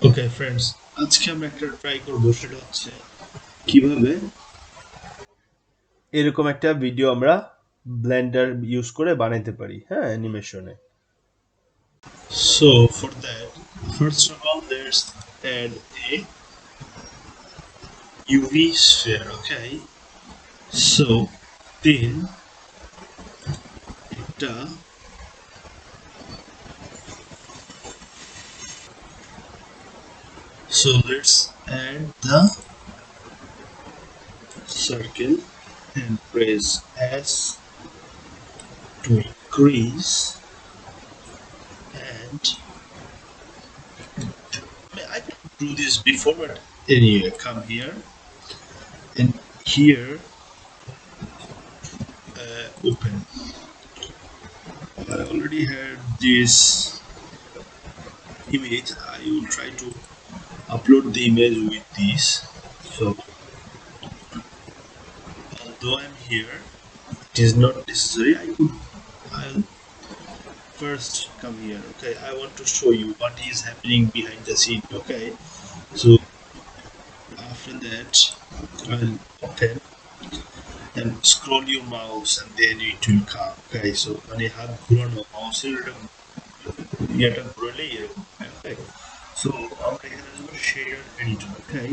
Okay friends, আজকে আমরা একটা ট্রাই করব, সেটা হচ্ছে কিভাবে এরকম একটা ভিডিও আমরা ব্লেন্ডার ইউজ করে বানাইতে পারি, হ্যাঁ, অ্যানিমেশনে। So for that, first of all, let's add a UV sphere. Okay, so then এটা so let's add the circle and press S to increase, and I can do this before, but anyway, come here and here, open. I already had this image. I will try to upload the image with this. So although I'm here, it is not necessary. I'll first come here. Okay, I want to show you what is happening behind the scene. Okay, so after that, I'll open and scroll your mouse and then it will come. Okay, so মানে হাত ঘোরানো মাউসের ইয়াটা ঘুরলেই এরকম হয়। Okay, so আমরা এখানে আসবো শেডার editor. Okay,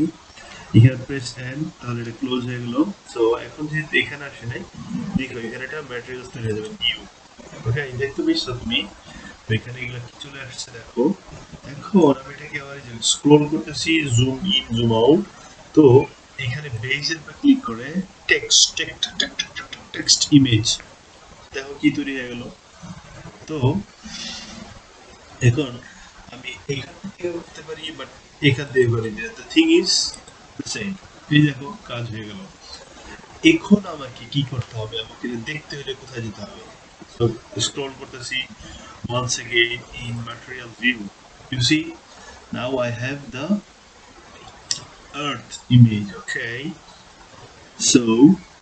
here press n, তাহলে এটা ক্লোজ হয়ে গেল। সো এখন যেহেতু এখানে আসে নাই, দেখো এখানে একটা ম্যাটেরিয়ালস তৈরি হয়ে যাবে, নিউ। ওকে, দেখতে পেয়েছো তুমি? তো এখানে এগুলো কি চলে আসছে দেখো। এখন আমি এটাকে আবার স্ক্রোল করতেছি, জুম ইন জুম আউট। তো এখানে বেজের উপর ক্লিক করে টেক্সট টেক্সট টেক্সট ইমেজ, দেখো কি তৈরি হয়ে গেল। তো এখন আমি এখান থেকে করতে পারি, বাট এখান থেকে পারি না। The thing is same. এই দেখো কাজ হয়ে গেল। এখন আমাকে কি করতে হবে? আমাকে দেখতে হলে কোথায় যেতে হবে? So scroll করতেছি once again in material view. You see, now I have the earth image. Okay, so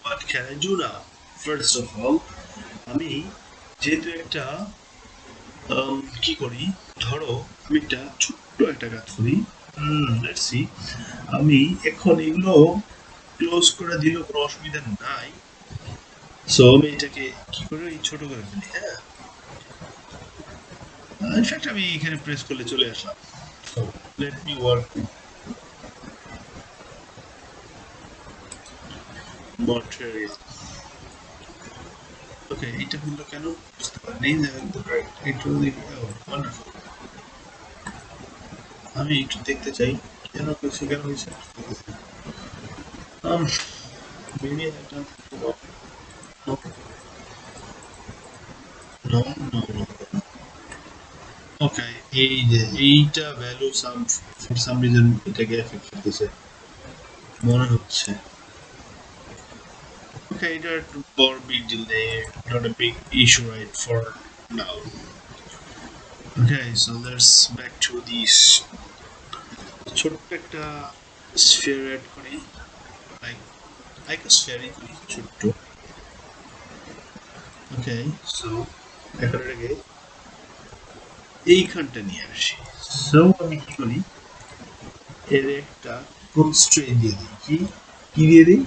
what can I do now? First of all, আমি যেহেতু একটা কি করি, ধরো আমি একটা ছোট্ট একটা কাজ করি। লেটস সি, আমি এখন এগুলো ক্লোজ করে দিলেও কোনো অসুবিধা নাই। সো আমি এটাকে কি করে ছোট করে ফেলি, হ্যাঁ। ইনফ্যাক্ট আমি এখানে প্রেস করলে চলে আসলাম। So let me work material. Okay, এটা হলো কেন বুঝতে পারিনি। একটু ওয়ান্ডারফুল। আমি একটু দেখতে চাই কেন হয়েছে, কেন হয়েছে। um maybe I don't know. No, no, no, no. ওকে, এই যে এইটা value some for some reason এটাকে এফেক্ট করতেছে মনে হচ্ছে। ওকে, এটা একটু বড় বিগ ডিল নেই, not a big issue right for now. Okay, so let's back to this ছোট্ট একটা sphere add করি, like a sphere করি ছোট্ট। ওকে, সো এখন এটাকে এইখানটা নিয়ে আসি। সো আমি কি করি, এর একটা কনস্ট্রেইন দিয়ে দিই। কি কি দিয়ে দিই?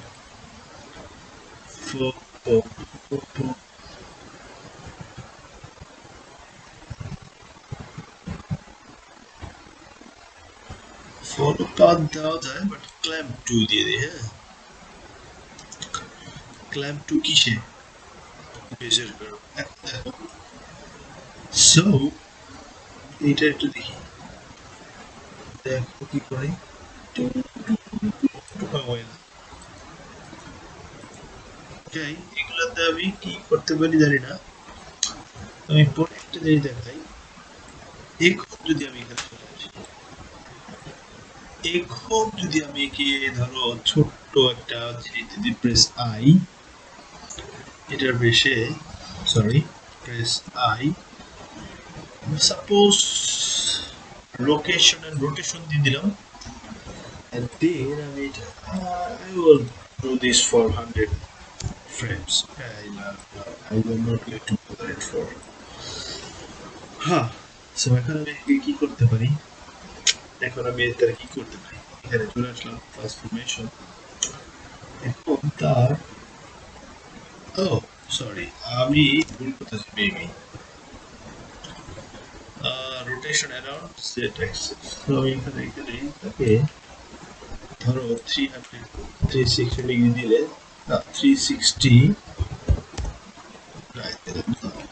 ফলো পাথ দেওয়া যায়, বাট ক্ল্যাম্প টু দিয়ে দিই, হ্যাঁ। ক্ল্যাম্প টু কিসে? বেজের কারণ। সো এইটা একটু দেখি, দেখো কি করি। ওয়েল, ওকে, এগুলোতে আমি কি করতে পারি জানি না। আমি পরে একটা জিনিস দেখাই। এখন যদি আমি এখানে চলে আসি, এখন যদি আমি একে ধরো ছোট্ট একটা জিনিস যদি প্রেস আই, এটার বেশে, sorry, press I, suppose location and rotation দিয়ে দিলাম, and then আমি এটা I will do this for 100 frames. I will not get to bother it for, হ্যাঁ। সো এখন আমি কি করতে পারি, এখন আমি তার কি করতে পারি, এখানে চলে আসলাম ট্রান্সফরমেশন। এখন তার ও সরি, আমি ভুল করতেছি maybe rotation around set access. তো এখানে এখানে তাকে ধরো 360 ডিগ্রি দিলে, না 360, না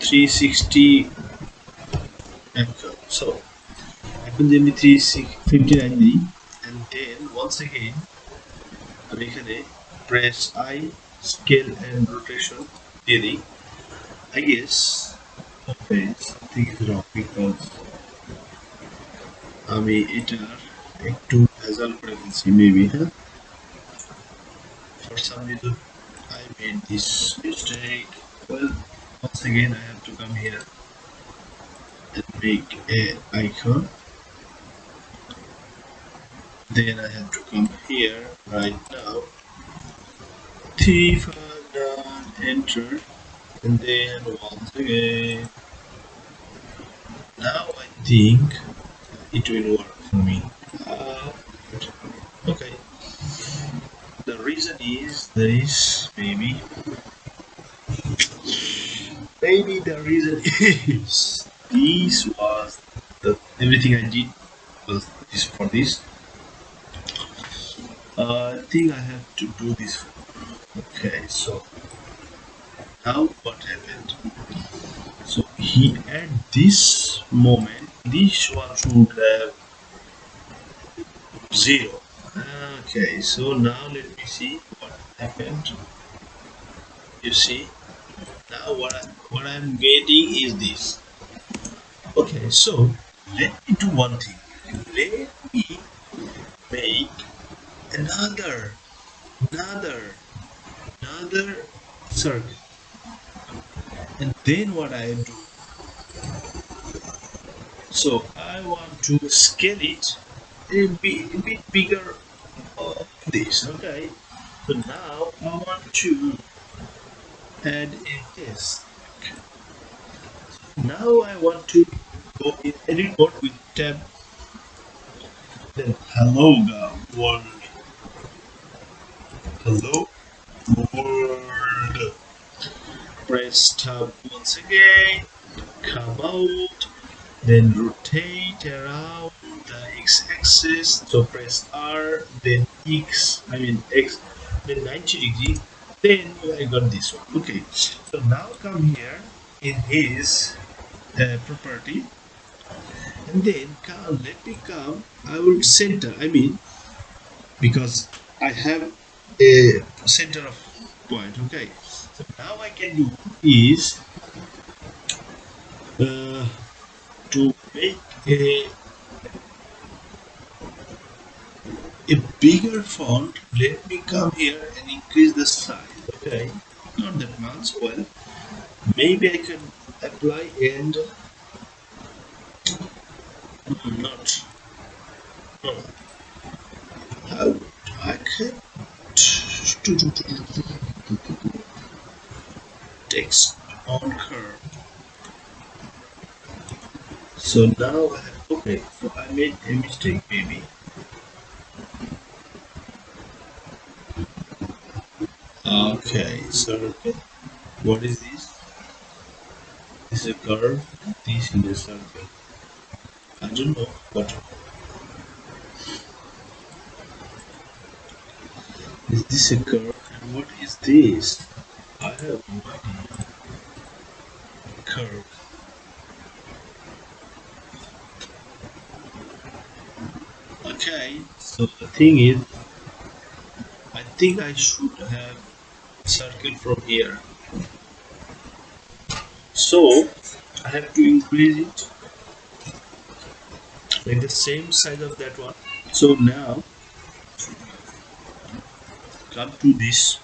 360 অ্যাঙ্গেল। সো এখন যদি আমি 359 দিই, and then once again আমি এখানে press I, scale and rotation দিয়ে দিই। I guess okay, something is wrong because আমি এটার একটু ভেজাল করে ফেলছি মেবি, হ্যাঁ, for some reason I made this mistake. Well, once again I have to come here and make a icon. Then I have to come here right now, thief done, enter, and then once again. Now I think it will work for me. Uh, okay. The reason is this, maybe the reason is this was the everything I did was this for this. I think I have to do this. Okay, so now what happened? So he at this moment this one should have 0. Okay, so now let me see what happened. You see, now what I'm getting is this. Okay, so let me do one thing. Let me make another another another circle, and then what I do, so I want to scale it a bit bigger of this. Okay, so now I want to add a this. Now I want to go in edit mode with tab, then hello world, hello world. Press tab once again, come out, then rotate around the x-axis. So press R, then X, then 90 degree. Then I got this one. Okay, so now come here in his property, and then let me come. I will center. Because I have a center of point. Okay, so now I can do is uh, to make a bigger font. Let me come here and increase the size. Okay, not that much. Well, maybe I can apply and not. No, I can text on curve. So now I have, okay. So I made a mistake maybe. Okay, so what is this? This is a curve. This is a circle. I don't know what is this a curve and what is this? I have no idea. Curve. Okay, so the thing is, I think I should have circle from here. So I have to increase it like the same size of that one. So now come to this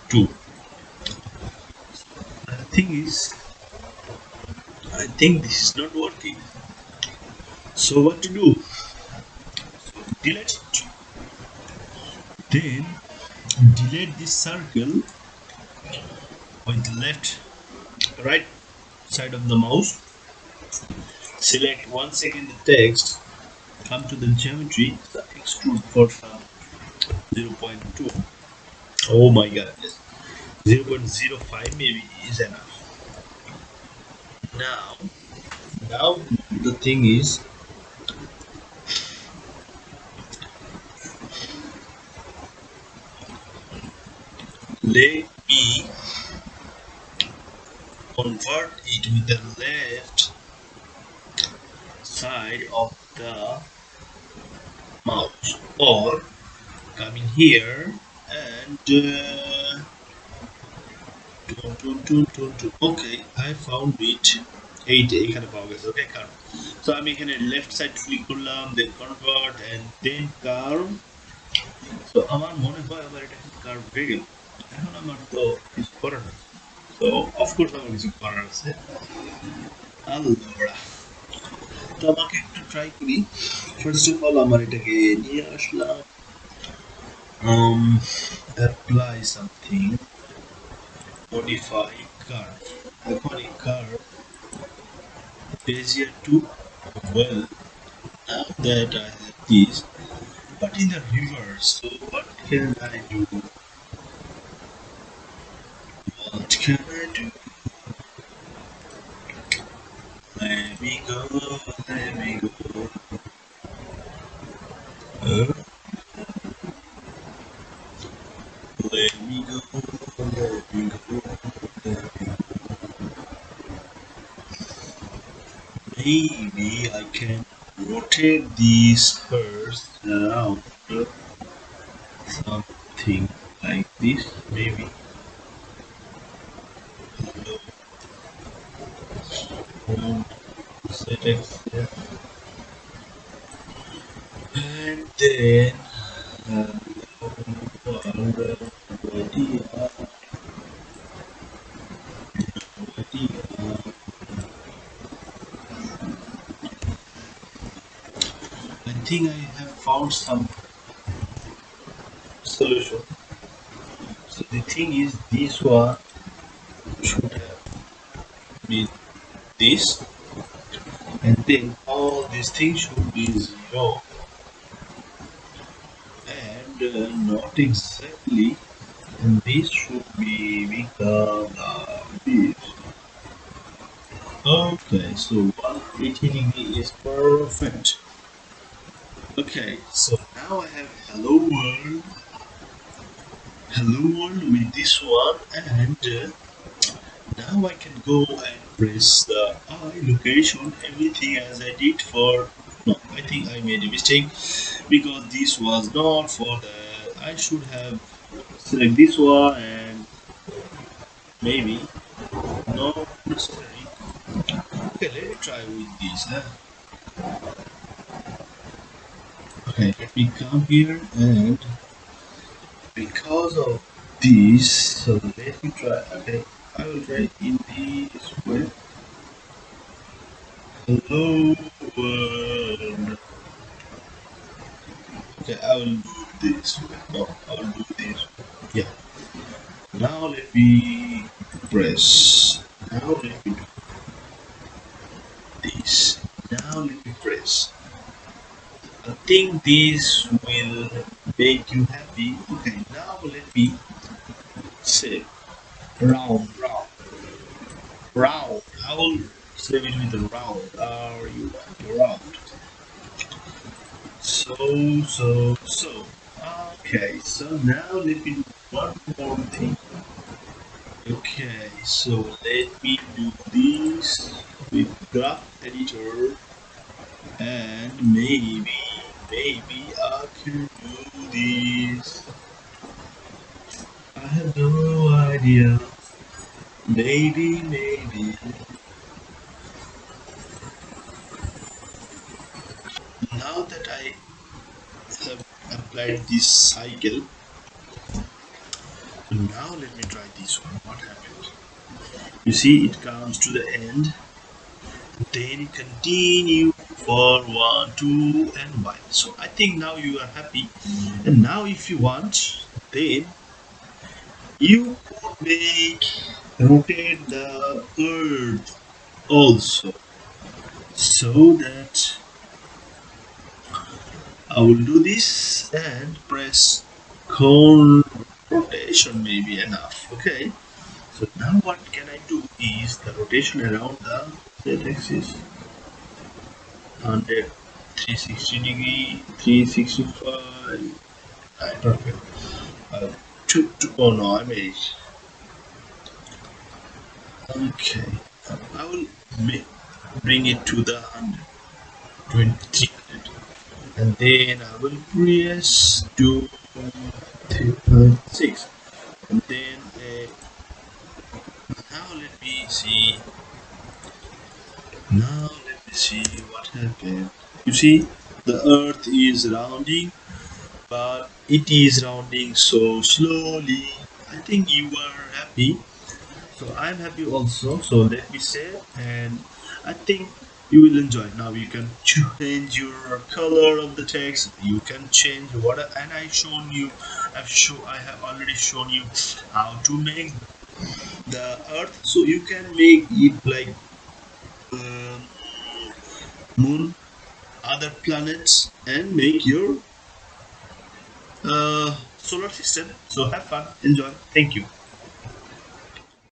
2. The thing is, I think this is not working. So what to do? Delete it. Then delete this circle with the right side of the mouse. Select 1 second the text, come to the geometry, the extrude for some 0.2. Oh my god, yes. 0.05 maybe is enough. Now, now the thing is, let me convert it with the left side of the mouse, or come in here and okay, I found it 8 এখানে পাওয়া গেছে ওকে curve so আমি এখানে left side click করলাম then convert and then curve so আমার মনে হয় আমার এটা কার্ভ হয়ে গেল এখন আমার তো কিছু করার নেই তো অফকোর্স আমার কিছু করার আছে আল্লাহ তো আমাকে একটু ট্রাই করি ফার্স্ট অফ অল আমার এটাকে নিয়ে আসলাম apply something modify curve এখন এই curve Bezier to well now that I have this but in the reverse so what can I do what can I do let me go let me go uh, let me go let me go let me maybe I can rotate these curves around something like this maybe um, ZX and then idea, idea. I think I have found some solution. So the thing is this one should have been this and then all these things should be zero and not exactly and this should be become this. Okay, so 180 degree is perfect. Okay, so now I have hello world with this one and now I can go and press the I location everything as I did for no I think I made a mistake because this was not for the I should have select this one and maybe not necessary. Okay, let me try with this. Okay, let me come here and because of this, so let me try. Okay, I will try in this way. Hello world. Okay, I will do this way. No, I will do this. Yeah. Now let me press. Now let me do this. Now let me press. I think this will make you happy. Okay, now let me say round. Round. I will save it with a round. Are you round? So. Okay, so now let me do one more thing. Okay, so let me do this with graph editor and maybe I can do this. I have no idea. Maybe. Now that I have applied this cycle, now let me try this one. What happened? You see, it comes to the end. Then continue for 1, 2, and 1. So I think now you are happy. And now, if you want, then you could make rotate the earth also. so that I will do this and press cone rotation may be enough. Okay. So now what can I do is the rotation around the z-axis 100, 360 degree, 365. Perfect. Oh no, I made it. Okay. I will bring it to the 120, and then I will press 2.6, and then now let me see. Now let me see what happened. You see, the Earth is rounding, but it is rounding so slowly. I think you are happy. So I'm happy also. So let me say, and I think you will enjoy. Now you can change your color of the text. You can change what, and I have already shown you how to make the Earth. So you can make it like um, moon, other planets, and make your solar system. So have fun, enjoy. Thank you.